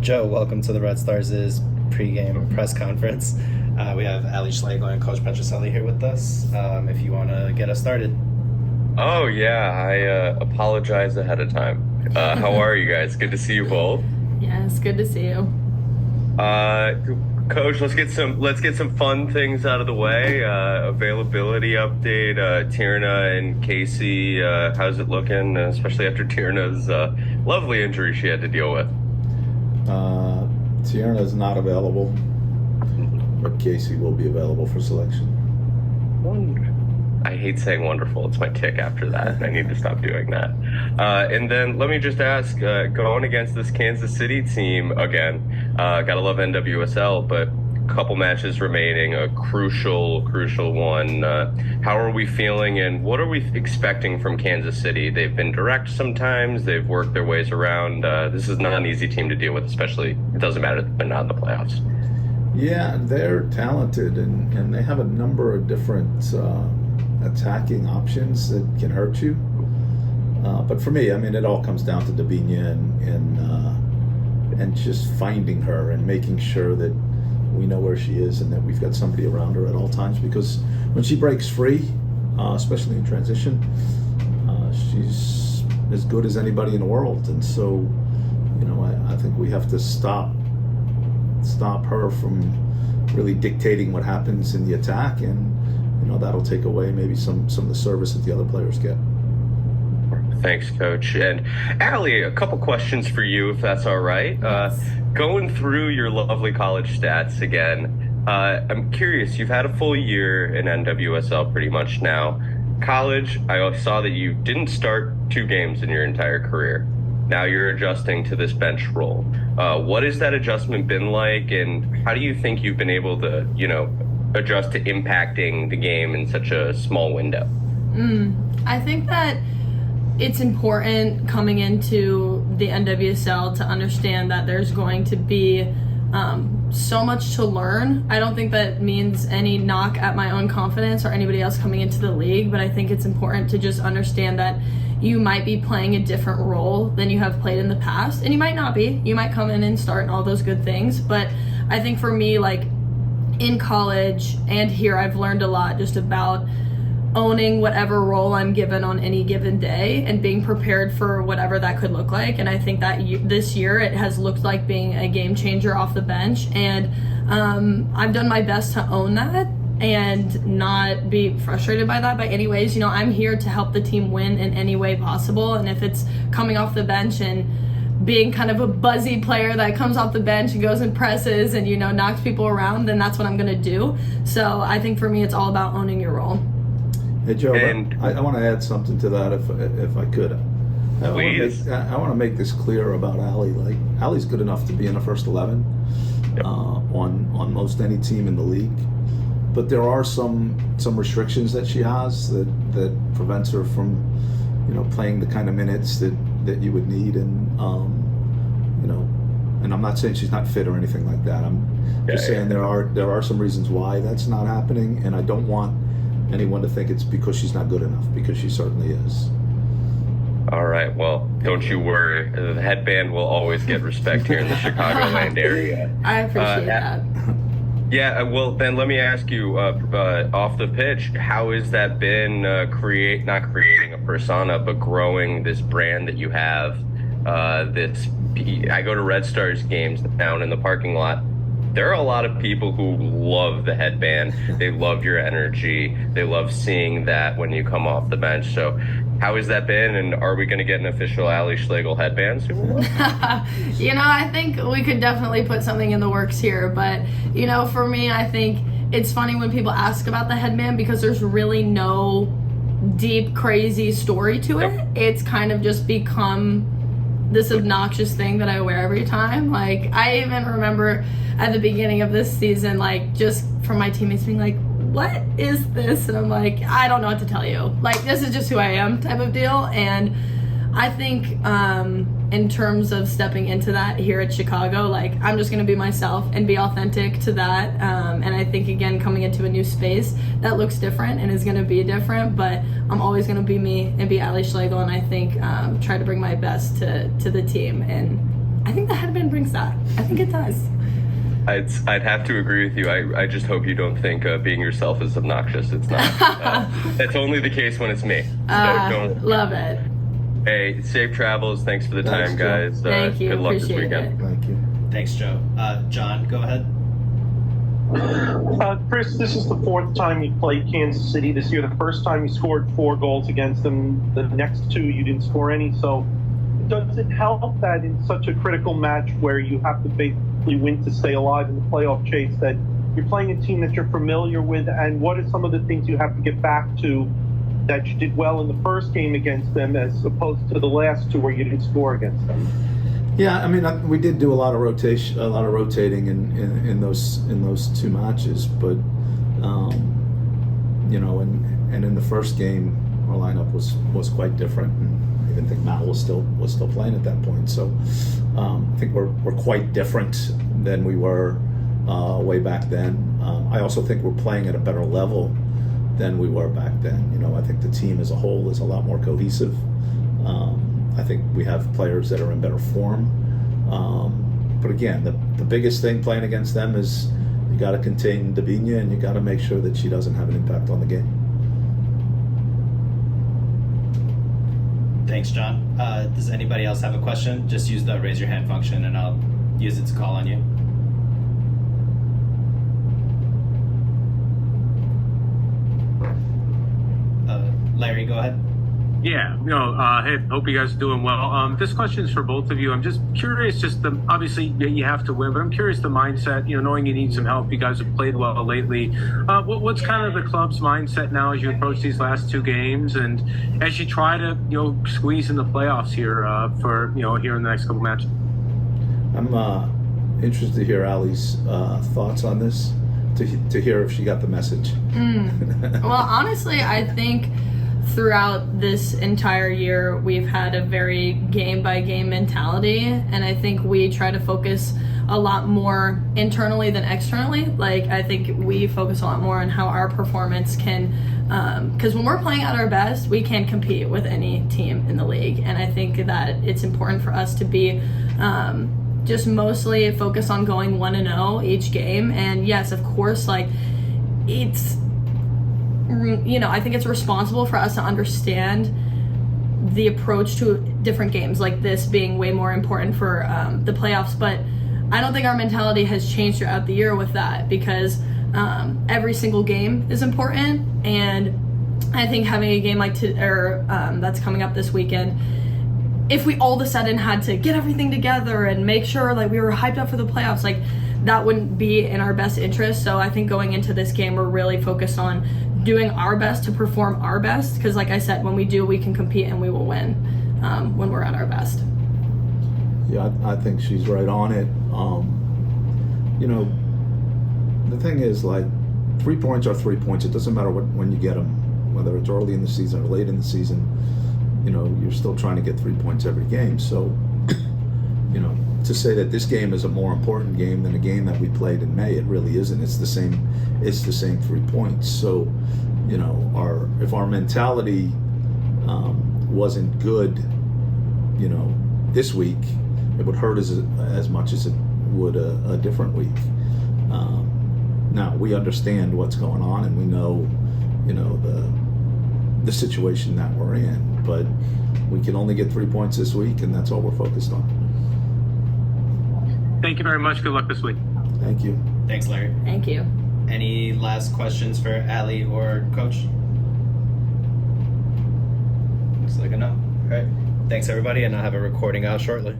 Joe, welcome to the Red Stars' pregame press conference. We have Schlegel and Coach Petrucelli here with us. If you want to get us started. Oh, yeah. I apologize ahead of time. How are you guys? Good to see you both. Yes, good to see you. Coach, let's get some fun things out of the way. Availability update. Tierna and Casey, how's it looking? Especially after Tierna's lovely injury she had to deal with. Tierna is not available, but Casey will be available for selection. I hate saying wonderful. It's my tick after that. I need to stop doing that. And then let me just ask, going against this Kansas City team again, gotta love NWSL, but a couple matches remaining, a crucial one. How are we feeling and what are we expecting from Kansas City? They've been direct sometimes. They've worked their ways around. This is not an easy team to deal with, especially, it doesn't matter that they're not in the playoffs. Yeah, they're talented and they have a number of different attacking options that can hurt you. But for me, I mean, it all comes down to Dabinia and just finding her and making sure that we know where she is and that we've got somebody around her at all times. Because when she breaks free, especially in transition, she's as good as anybody in the world. And so, you know, I think we have to stop her from really dictating what happens in the attack, and you know that'll take away maybe some of the service that the other players get. Thanks, Coach. And Allie, a couple questions for you, if that's all right. Going through your lovely college stats again, I'm curious, you've had a full year in NWSL pretty much now. College, I saw that you didn't start 2 games in your entire career. Now you're adjusting to this bench role. What has that adjustment been like, and how do you think you've been able to, adjust to impacting the game in such a small window? I think that it's important coming into the NWSL to understand that there's going to be so much to learn. I don't think that means any knock at my own confidence or anybody else coming into the league, but I think it's important to just understand that you might be playing a different role than you have played in the past, and you might not be. You might come in and start and all those good things, but I think for me, like in college and here, I've learned a lot just about owning whatever role I'm given on any given day and being prepared for whatever that could look like. And I think that this year it has looked like being a game changer off the bench, and I've done my best to own that and not be frustrated by that by any ways. I'm here to help the team win in any way possible, and if it's coming off the bench and being kind of a buzzy player that comes off the bench and goes and presses and knocks people around, then that's what I'm gonna do. So I think for me it's all about owning your role. Hey Joe, I want to add something to that if I could. Please. I want to make this clear about Allie. Like, Allie's good enough to be in the first 11 on most any team in the league. But there are some restrictions that she has that prevents her from, playing the kind of minutes that you would need. And and I'm not saying she's not fit or anything like that. I'm just saying there are some reasons why that's not happening, and I don't want anyone to think it's because she's not good enough, because she certainly is. All right, well, don't you worry. The headband will always get respect here in the Chicagoland area. I appreciate that. Yeah, well, then let me ask you, off the pitch, how has that been not creating a persona, but growing this brand that you have? I go to Red Stars games down in the parking lot. There are a lot of people who love the headband. They love your energy. They love seeing that when you come off the bench. So how has that been? And are we going to get an official Schlegel headband soon? I think we could definitely put something in the works here. But, for me, I think it's funny when people ask about the headband because there's really no deep, crazy story to it. Yep. It's kind of just become this obnoxious thing that I wear every time. Like, I even remember at the beginning of this season, like, just from my teammates being like, what is this? And I'm like, I don't know what to tell you. Like, this is just who I am type of deal. And I think in terms of stepping into that here at Chicago, like, I'm just going to be myself and be authentic to that. And I think, again, coming into a new space, that looks different and is going to be different. But I'm always going to be me and be Schlegel. And I think try to bring my best to the team and I think the headband brings that. I think it does. I'd have to agree with you. I just hope you don't think being yourself is obnoxious. It's not. That's only the case when it's me. So don't. Love it. Hey, safe travels. Thanks for the time, Joe. guys. Thank you. Good luck this Appreciate weekend. it. Thank you. Thanks, Joe. John, go ahead. Chris, this is the fourth time you played Kansas City this year. The first time you scored 4 goals against them. The next 2 you didn't score any. So does it help that in such a critical match where you have to basically win to stay alive in the playoff chase, that you're playing a team that you're familiar with? And what are some of the things you have to get back to that you did well in the first game against them as opposed to the last 2 where you didn't score against them? Yeah, I mean, we did do a lot of rotating in those 2 matches, but you know, and in the first game, our lineup was quite different, and I even think Matt was still playing at that point. So I think we're quite different than we were way back then. I also think we're playing at a better level than we were back then. You know, I think the team as a whole is a lot more cohesive. I think we have players that are in better form. But again, the biggest thing playing against them is you got to contain Davinia, and you got to make sure that she doesn't have an impact on the game. Thanks, John. Does anybody else have a question? Just use the raise your hand function, and I'll use it to call on you. Larry, go ahead. Yeah, hey, hope you guys are doing well. This question is for both of you. I'm just curious, obviously you have to win, but I'm curious the mindset, knowing you need some help. You guys have played well lately. What's kind of the club's mindset now as you approach these last 2 games and as you try to, squeeze in the playoffs here for, here in the next couple matches? I'm interested to hear Allie's thoughts on this, to hear if she got the message. Well, honestly, I think throughout this entire year, we've had a very game-by-game mentality, and I think we try to focus a lot more internally than externally. Like, I think we focus a lot more on how our performance can, because when we're playing at our best, we can compete with any team in the league, and I think that it's important for us to be just mostly focus on going 1-0 each game. And yes, of course, like, it's, I think it's responsible for us to understand the approach to different games like this being way more important for the playoffs. But I don't think our mentality has changed throughout the year with that, because every single game is important. And I think having a game like that's coming up this weekend, if we all of a sudden had to get everything together and make sure like we were hyped up for the playoffs, like that wouldn't be in our best interest. So I think going into this game, we're really focused on doing our best to perform our best, because like I said, when we do, we can compete and we will win when we're at our best. Yeah, I think she's right on it. The thing is, like, 3 points are 3 points. It doesn't matter when you get them, whether it's early in the season or late in the season. You're still trying to get 3 points every game. So, to say that this game is a more important game than a game that we played in May, it really isn't. It's the same 3 points. So, if our mentality wasn't good, this week, it would hurt as much as it would a different week. Now we understand what's going on, and we know, the situation that we're in. But we can only get 3 points this week, and that's all we're focused on. Thank you very much. Good luck this week. Thank you. Thanks, Larry. Thank you. Any last questions for Allie or Coach? Looks like a no. All right. Thanks, everybody, and I'll have a recording out shortly.